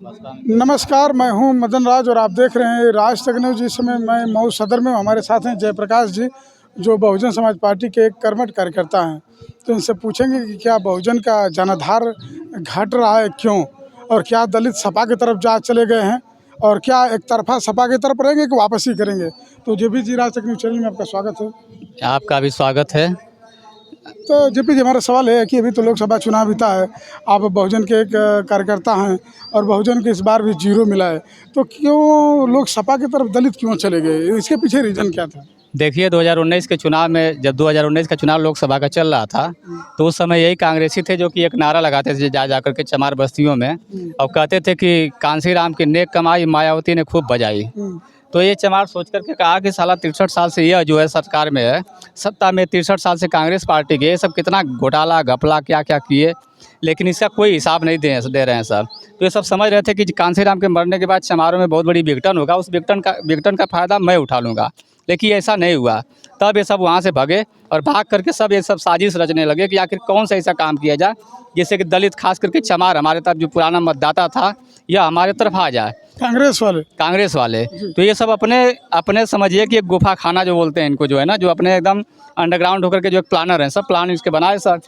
नमस्कार, मैं हूं मदन राज और आप देख रहे हैं राज तक न्यूज़। इस समय मैं मऊ सदर में हूं। हमारे साथ हैं जयप्रकाश जी, जो बहुजन समाज पार्टी के एक कर्मठ कार्यकर्ता हैं। तो इनसे पूछेंगे कि क्या बहुजन का जनाधार घट रहा है, क्यों, और क्या दलित सपा की तरफ जा चले गए हैं, और क्या एक तरफा सपा की तरफ रहेंगे कि वापसी करेंगे। तो जेपी जी, राज तक न्यूज़ चैनल में आपका स्वागत है। आपका भी स्वागत है। तो जेपी जी, हमारा सवाल है कि अभी तो लोकसभा चुनाव बीता है, आप बहुजन के एक कार्यकर्ता हैं और बहुजन के इस बार भी जीरो मिला है, तो क्यों लोग सपा की तरफ दलित क्यों चले गए, इसके पीछे रीज़न क्या था? देखिए 2019 के चुनाव में, जब 2019 का चुनाव लोकसभा का चल रहा था, तो उस समय यही कांग्रेसी थे जो कि एक नारा लगाते थे जा कर के चमार बस्तियों में, और कहते थे कि कांसी राम की नेक कमाई मायावती ने खूब बजाई। तो ये चमार सोच करके कहा कि साला 63 साल से यह जो है सरकार में है, सत्ता में 63 साल से कांग्रेस पार्टी के, ये सब कितना घोटाला घपला क्या क्या किए, लेकिन इसका कोई हिसाब नहीं दे रहे हैं सब। तो ये सब समझ रहे थे कि कांसी राम के मरने के बाद चमारों में बहुत बड़ी विघटन होगा, उस विघटन का फ़ायदा मैं उठा लूँगा। लेकिन ऐसा नहीं हुआ। तब ये सब वहाँ से भागे और भाग करके सब ये सब साजिश रचने लगे कि आखिर कौन सा ऐसा काम किया जाए जिससे कि दलित, खास करके चमार, हमारे तरफ जो पुराना मतदाता था, यह हमारे तरफ आ जाए, कांग्रेस वाले। तो ये सब अपने अपने समझिए कि एक गुफा खाना जो बोलते हैं इनको, जो है ना, जो अपने एकदम अंडरग्राउंड होकर के जो एक प्लानर हैं, सब प्लान इसके बनाए सर।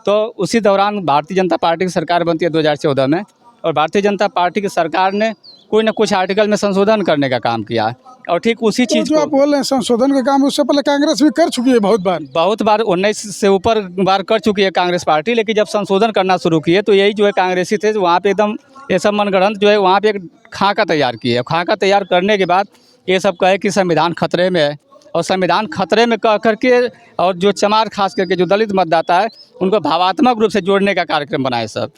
तो उसी दौरान भारतीय जनता पार्टी की सरकार बनती है 2014 में, और भारतीय जनता पार्टी की सरकार ने कोई ना कुछ आर्टिकल में संशोधन करने का काम किया, और ठीक उसी तो चीज़ जो आप बोल रहे हैं संशोधन के काम, उससे पहले कांग्रेस भी कर चुकी है बहुत बार। 19 से ऊपर बार कर चुकी है कांग्रेस पार्टी। लेकिन जब संशोधन करना शुरू किए तो यही जो है कांग्रेसी थे, वहाँ पे एकदम ये सब मनगढ़ंत जो है वहाँ पे एक खाका तैयार किए। खाका तैयार करने के बाद ये सब कहे कि संविधान खतरे में है, और संविधान खतरे में कह करके, और जो चमार खास करके जो दलित मतदाता है, उनको भावात्मक रूप से जोड़ने का कार्यक्रम बनाए सब,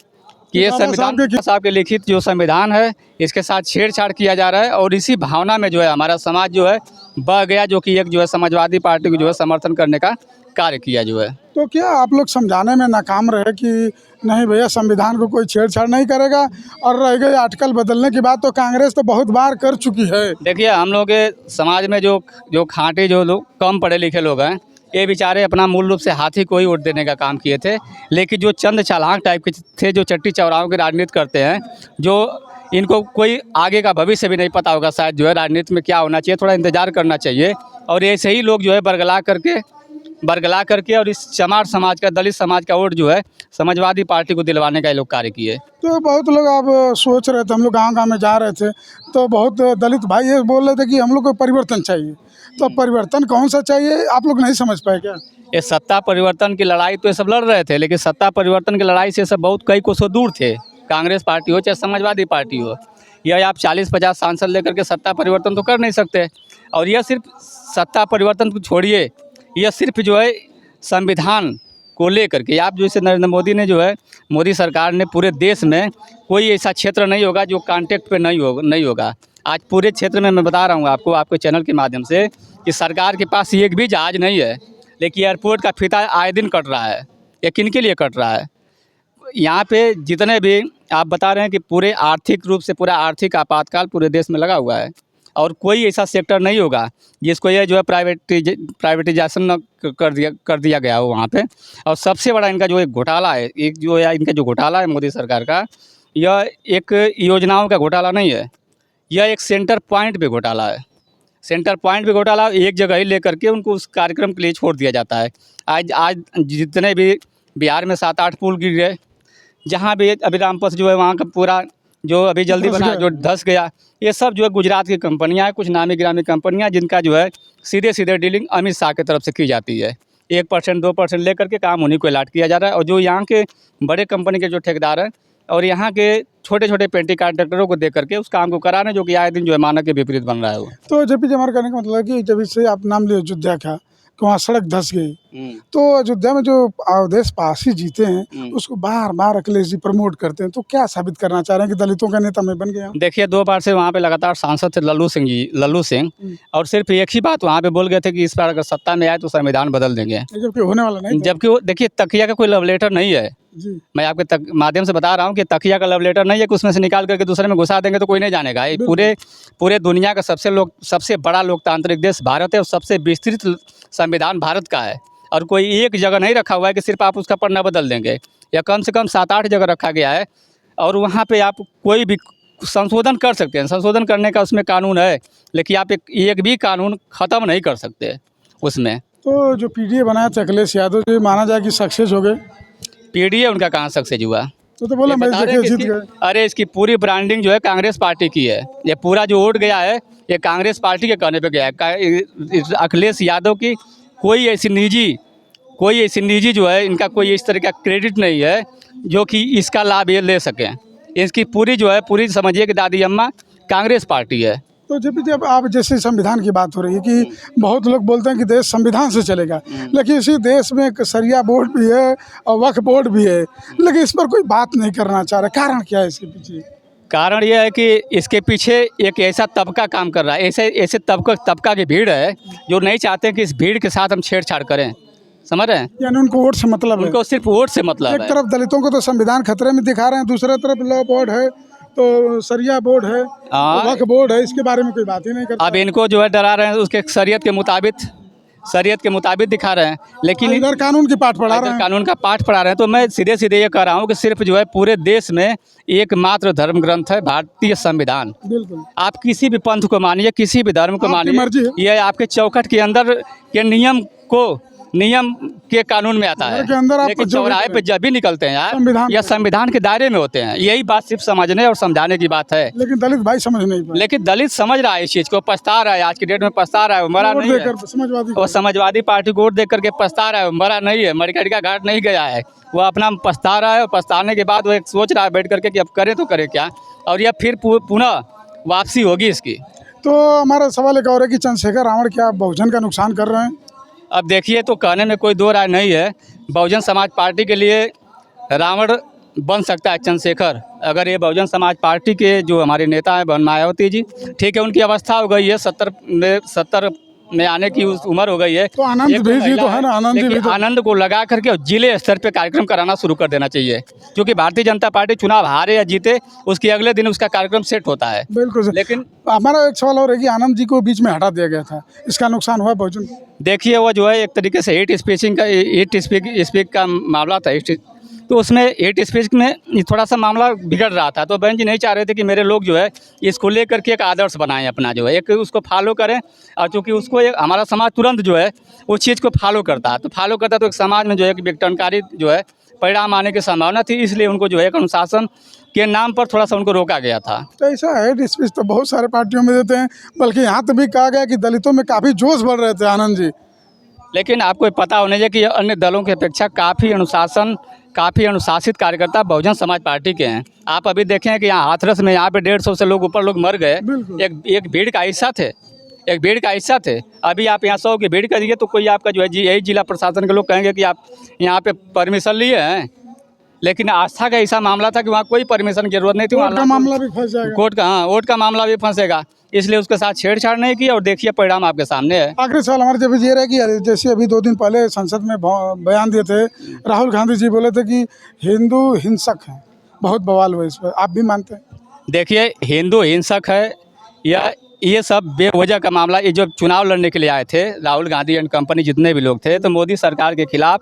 कि ये संविधान साहब के लिखित जो संविधान है, इसके साथ छेड़छाड़ किया जा रहा है। और इसी भावना में जो है हमारा समाज जो है बह गया, जो कि एक जो है समाजवादी पार्टी को जो है समर्थन करने का कार्य किया जो है। तो क्या आप लोग समझाने में नाकाम रहे कि नहीं भैया, संविधान को कोई छेड़छाड़ नहीं करेगा, और रह गई आर्टिकल बदलने की बात, तो कांग्रेस तो बहुत बार कर चुकी है। देखिए, हम लोग के समाज में जो खांटे, जो लोग कम पढ़े लिखे लोग हैं, ये बेचारे अपना मूल रूप से हाथी को ही वोट देने का काम किए थे। लेकिन जो चंद चालाक टाइप के थे, जो चट्टी चौराहों की राजनीति करते हैं, जो इनको कोई आगे का भविष्य भी नहीं पता होगा शायद, जो है राजनीति में क्या होना चाहिए, थोड़ा इंतजार करना चाहिए। और ऐसे ही लोग जो है बरगला करके और इस चमार समाज का, दलित समाज का वोट जो है समाजवादी पार्टी को दिलवाने का ये लोग कार्य किए। तो बहुत लोग आप सोच रहे थे, हम लोग गांव-गांव में जा रहे थे, तो बहुत दलित भाई ये बोल रहे थे कि हम लोग को परिवर्तन चाहिए। तो परिवर्तन कौन सा चाहिए, आप लोग नहीं समझ पाए क्या? ये सत्ता परिवर्तन की लड़ाई तो ये सब लड़ रहे थे, लेकिन सत्ता परिवर्तन की लड़ाई से सब बहुत कई कोसों दूर थे। कांग्रेस पार्टी हो चाहे समाजवादी पार्टी हो, यह आप 40-50 सांसद लेकर के सत्ता परिवर्तन तो कर नहीं सकते। और यह सिर्फ सत्ता परिवर्तन को छोड़िए, यह सिर्फ जो है संविधान को लेकर के, आप जो इसे नरेंद्र मोदी ने जो है, मोदी सरकार ने पूरे देश में कोई ऐसा क्षेत्र नहीं होगा जो कांटेक्ट पे नहीं होगा। आज पूरे क्षेत्र में मैं बता रहा हूँ आपको, आपके चैनल के माध्यम से, कि सरकार के पास एक भी जहाज नहीं है, लेकिन एयरपोर्ट का फीता आए दिन कट रहा है। ये किनके लिए कट रहा है? यहाँ पे जितने भी आप बता रहे हैं कि पूरे आर्थिक रूप से पूरा आर्थिक आपातकाल पूरे देश में लगा हुआ है, और कोई ऐसा सेक्टर नहीं होगा जिसको ये जो है प्राइवेटाइजेशन न कर दिया गया हो वहाँ पे। और सबसे बड़ा इनका जो एक घोटाला है, इनका जो घोटाला है मोदी सरकार का, यह एक योजनाओं का घोटाला नहीं है, यह एक सेंटर पॉइंट पे घोटाला है। सेंटर पॉइंट पे घोटाला, एक जगह ही लेकर के उनको उस कार्यक्रम के लिए छोड़ दिया जाता है। आज जितने भी बिहार में 7-8 पुल गिर गए, जहाँ भी अभी रामपथ जो है वहाँ का पूरा जो अभी जल्दी बना जो धस गया, ये सब जो है गुजरात की कंपनियां हैं, कुछ नामी गिरामी कंपनियां, जिनका जो है सीधे डीलिंग अमित शाह की तरफ से की जाती है। 1% 2% लेकर के काम उन्हीं को अलाट किया जा रहा है। और जो यहाँ के बड़े कंपनी के जो ठेकेदार हैं और यहाँ के छोटे छोटे पेंटी कॉन्ट्रैक्टरों को दे करके उस काम को करा रहे हैं, जो कि आए दिन जो है मानक के विपरीत बन रहा है वो। तो जब भी हमारे कहने का मतलब है कि जब इससे आप नाम लिया अयोध्या का, कि वहाँ सड़क धंस गई, तो अयोध्या में जो अवधेश पासी जीते हैं, उसको बार बार अखिलेश जी प्रमोट करते हैं, तो क्या साबित करना चाह रहे हैं कि दलितों का नेता मैं बन गया? देखिए, 2 बार से वहाँ पे लगातार सांसद थे लल्लू सिंह, और सिर्फ एक ही बात वहाँ पे बोल गए थे कि इस बार अगर सत्ता में आए तो संविधान बदल देंगे, जबकि होने वाला नहीं था। जबकि वो देखिए, तकिया का कोई लव लेटर नहीं है जी। मैं आपके माध्यम से बता रहा हूँ कि तकिया का लव लेटर नहीं है कि उसमें से निकाल करके दूसरे में घुसा देंगे तो कोई नहीं जानेगा। ये पूरे दुनिया का सबसे बड़ा लोकतांत्रिक देश भारत है, और सबसे विस्तृत संविधान भारत का है। और कोई एक जगह नहीं रखा हुआ है कि सिर्फ आप उसका पन्ना बदल देंगे, या कम से कम 7-8 जगह रखा गया है। और वहाँ पे आप कोई भी संशोधन कर सकते हैं, संशोधन करने का उसमें कानून है, लेकिन आप एक भी कानून ख़त्म नहीं कर सकते उसमें। तो जो पीडीए बनाए थे अखिलेश यादव जी, माना जाए कि सक्सेस हो गए। पीडीए उनका कहाँ सक्सेस हुआ? तो बोला ये मैं बता रहे देखिए हैं जीत कि गए। अरे इसकी पूरी ब्रांडिंग जो है कांग्रेस पार्टी की है। ये पूरा जो वोट गया है ये कांग्रेस पार्टी के कहने पे गया है। अखिलेश यादव की कोई ऐसी निजी जो है, इनका कोई इस तरह का क्रेडिट नहीं है जो कि इसका लाभ ये ले सकें। इसकी पूरी जो है, पूरी समझिए कि दादी अम्मा कांग्रेस पार्टी है। तो जब आप जैसे संविधान की बात हो रही है कि बहुत लोग बोलते हैं कि देश संविधान से चलेगा, लेकिन इसी देश में एक सरिया बोर्ड भी है और वक्फ बोर्ड भी है, लेकिन इस पर कोई बात नहीं करना चाह रहा। कारण क्या है इसके पीछे? कारण यह है कि इसके पीछे एक ऐसा तबका काम कर रहा है, ऐसे तबका की भीड़ है जो नहीं चाहते कि इस भीड़ के साथ हम छेड़छाड़ करें। समझ रहे हैं? यानी उनको वोट से मतलब है। उनको सिर्फ वोट से मतलब एक है। तरफ दलितों को तो संविधान खतरे में दिखा रहे हैं, दूसरी तरफ लॉ बोर्ड है, तो सरिया बोर्ड है, हाँ। वक्फ बोर्ड है, इसके बारे में कोई बात ही नहीं करता। अब इनको जो है डरा रहे हैं, उसके शरीयत के मुताबिक दिखा रहे हैं, लेकिन इधर कानून की पाठ पढ़ा रहे हैं। कानून का पाठ पढ़ा रहे हैं। तो मैं सीधे सीधे ये कह रहा हूँ कि सिर्फ जो है पूरे देश में एकमात्र धर्म ग्रंथ है भारतीय संविधान। बिल्कुल। आप किसी भी पंथ को मानिए, किसी भी धर्म को आपकी मर्जी है। मानिए, ये आपके चौखट के अंदर के नियम के कानून में आता है। घर के अंदर आप लेकिन जो भी चौराहे पे जब भी निकलते हैं संविधान यार, या संविधान के दायरे में होते हैं। यही बात सिर्फ समझने और समझाने की बात है। लेकिन दलित भाई समझ नहीं पाए। लेकिन दलित समझ रहा है इस चीज़ को, पछता रहा है, आज की डेट में पछता रहा है, वो मरा वोट नहीं है। देकर समाजवादी वो समाजवादी पार्टी को वोट देख करके पछता रहा है, मरा नहीं है, मरकटिया घाट नहीं गया है। वो अपना पछता रहा है, और पछताने के बाद वो एक सोच रहा है बैठ करके कि अब करे तो करे क्या, और यह फिर पुनः वापसी होगी इसकी। तो हमारा सवाल एक और है कि चंद्रशेखर रावण क्या बहुजन का नुकसान कर रहे हैं? अब देखिए, तो कहने में कोई दो राय नहीं है। बहुजन समाज पार्टी के लिए रावण बन सकता है चंद्रशेखर, अगर ये बहुजन समाज पार्टी के जो हमारे नेता हैं मायावती जी, ठीक है, उनकी अवस्था हो गई है, 70 में आने की उम्र हो गई है। तो आनंद एक भी जी महिला तो है ना, आनंद जी लेकिन भी तो। आनंद को लगा करके जिले स्तर पे कार्यक्रम कराना शुरू कर देना चाहिए, क्योंकि भारतीय जनता पार्टी चुनाव हारे या जीते उसके अगले दिन उसका कार्यक्रम सेट होता है। बिल्कुल। लेकिन हमारा एक सवाल और है कि आनंद जी को बीच में हटा दिया गया था, इसका नुकसान हुआ बहुजन? देखिए, वो जो है एक तरीके से हेट स्पीक का मामला था, तो उसमें हेट स्पीच में थोड़ा सा मामला बिगड़ रहा था। तो बहन जी नहीं चाह रहे थे कि मेरे लोग जो है इसको लेकर के एक आदर्श बनाएं अपना, जो है एक उसको फॉलो करें, और चूँकि उसको हमारा समाज तुरंत जो है उस चीज़ को फॉलो करता है, तो एक समाज में जो है एक विघटनकारी जो है परिणाम आने की संभावना थी, इसलिए उनको जो है एक अनुशासन के नाम पर थोड़ा सा उनको रोका गया था। तो ऐसा हेट स्पीच तो बहुत सारे पार्टियों में देते हैं, बल्कि यहाँ तक भी कहा गया कि दलितों में काफ़ी जोश बढ़ रहे थे आनंद जी। लेकिन आपको पता होना चाहिए कि अन्य दलों की अपेक्षा काफ़ी अनुशासित कार्यकर्ता बहुजन समाज पार्टी के हैं। आप अभी देखें कि यहाँ हाथरस में यहाँ पे 150 से ऊपर लोग मर गए, एक भीड़ का हिस्सा थे। अभी आप यहाँ 100 की भीड़ करिए तो कोई आपका जो है यही जिला प्रशासन के लोग कहेंगे कि आप यहाँ पे परमिशन लिए हैं, लेकिन आस्था का ऐसा मामला था कि वहाँ कोई परमिशन की जरूरत नहीं थी। कोर्ट का मामला भी फंस जाएगा। वोट का मामला भी फंसेगा, इसलिए उसके साथ छेड़छाड़ नहीं की, और देखिए परिणाम आपके सामने है। आखिरी सवाल हमारे जब ये रहा कि जैसे अभी 2 दिन पहले संसद में बयान दिए थे, राहुल गांधी जी बोले थे कि हिंदू हिंसक हैं, बहुत बवाल हुआ इस पर, आप भी मानते हैं? देखिए, हिंदू हिंसक है या ये सब बेवजह का मामला। ये जो चुनाव लड़ने के लिए आए थे राहुल गांधी एंड कंपनी, जितने भी लोग थे, तो मोदी सरकार के खिलाफ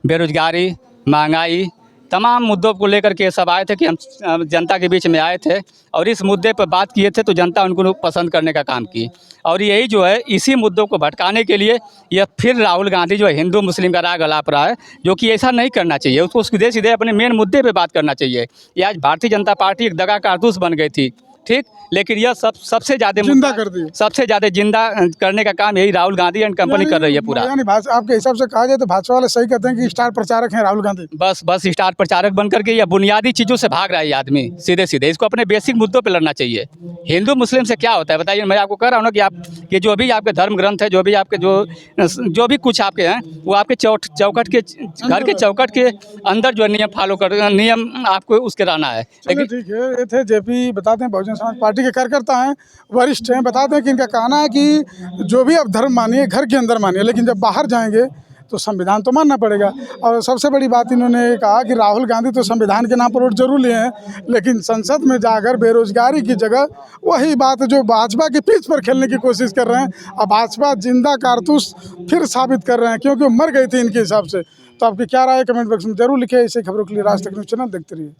बेरोजगारी, महंगाई, तमाम मुद्दों को लेकर के सब आए थे कि हम जनता के बीच में आए थे, और इस मुद्दे पर बात किए थे, तो जनता उनको पसंद करने का काम की। और यही जो है इसी मुद्दों को भटकाने के लिए यह फिर राहुल गांधी जो है हिंदू मुस्लिम का राग अलाप रहा है, जो कि ऐसा नहीं करना चाहिए। उसको सीधे अपने मेन मुद्दे पे बात करना चाहिए। ये आज भारतीय जनता पार्टी एक दगा कारतूस बन गई थी, ठीक, लेकिन यह सबसे ज़्यादा जिंदा कर दी, सबसे ज़्यादा जिंदा करने का काम यही राहुल गांधी एंड कंपनी कर रही है पूरा। यानी आपके हिसाब से कहा जाए तो भाजपा वाले सही कहते हैं कि स्टार प्रचारक हैं राहुल गांधी। बस स्टार प्रचारक बन करके या बुनियादी चीज़ों से भाग रहा है ये आदमी सीधे। इसको अपने बेसिक मुद्दों पे लड़ना चाहिए। हिंदू मुस्लिम से क्या होता है बताइए? मैं आपको कह रहा हूँ ना कि आप कि जो भी आपके धर्म ग्रंथ है, जो भी आपके जो भी कुछ आपके हैं, वो आपके चौखट के घर के चौखट के अंदर जो नियम फॉलो कर, नियम आपको उसके रहना है। लेकिन ठीक है, ये थे जेपी, बताते हैं बहुजन समाज पार्टी के कार्यकर्ता हैं, वरिष्ठ हैं, बताते हैं कि इनका कहना है कि जो भी आप धर्म मानिए घर के अंदर मानिए, लेकिन जब बाहर जाएंगे तो संविधान तो मानना पड़ेगा। और सबसे बड़ी बात इन्होंने कहा कि राहुल गांधी तो संविधान के नाम पर वोट जरूर लिए हैं, लेकिन संसद में जाकर बेरोजगारी की जगह वही बात जो भाजपा की पिच पर खेलने की कोशिश कर रहे हैं। अब भाजपा जिंदा कारतूस फिर साबित कर रहे हैं, क्योंकि वो मर गई थी इनके हिसाब से। तो आपकी क्या राय है कमेंट बॉक्स में जरूर लिखिए। ऐसे खबरों के लिए राज तक न्यूज़ चैनल देखते रहिए।